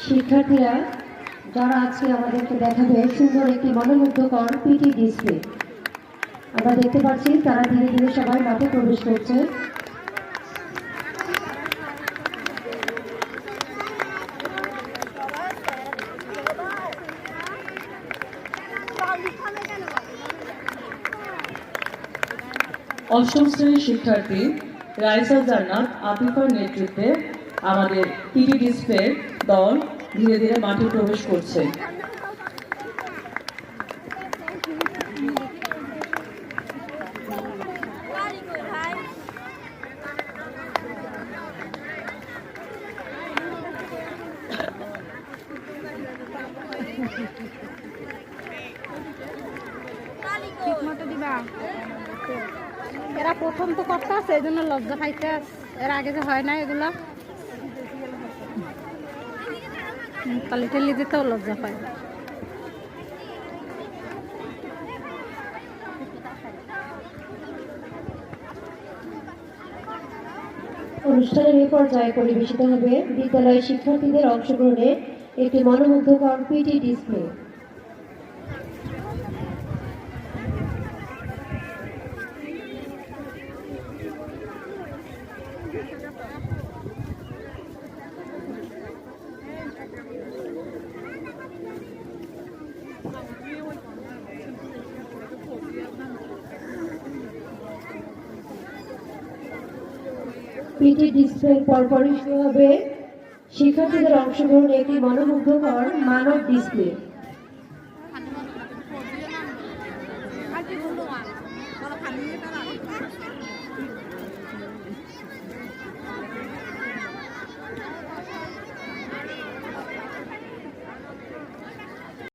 শিক্ষার্থীরা যারা আজকে আমাদেরকে দেখাবে সুন্দর একটি মনোমুগ্ধকর পিটি ডিসপ্লে। আমরা দেখতে পাচ্ছি তারা ধীরে ধীরে সবাই মাঠে প্রবেশ করছে। অষ্টম শ্রেণীর শিক্ষার্থী রাইসা জান্নাত আতিফার নেতৃত্বে আমাদের পিটি ডিসপ্লে দল ধীরে ধীরে মাঠে প্রবেশ করছে। এরা প্রথম তো করতে আছে, এই জন্য লজ্জা পাইতে এর আগে যে হয় না এগুলা তাহলে টেলি দিতেও লজ্জা পায়। অনুষ্ঠানের এই পর্যায়ে পরিবেশিত হবে বিদ্যালয়ের শিক্ষার্থীদের অংশগ্রহণে একটি মনোমুগ্ধকর পিটি ডিসপ্লে। পিটি ডিসপ্লে পরপরই শুরু হবে শিক্ষার্থীদের অংশগ্রহণে একটি মনোমুগ্ধকর মানব ডিসপ্লে।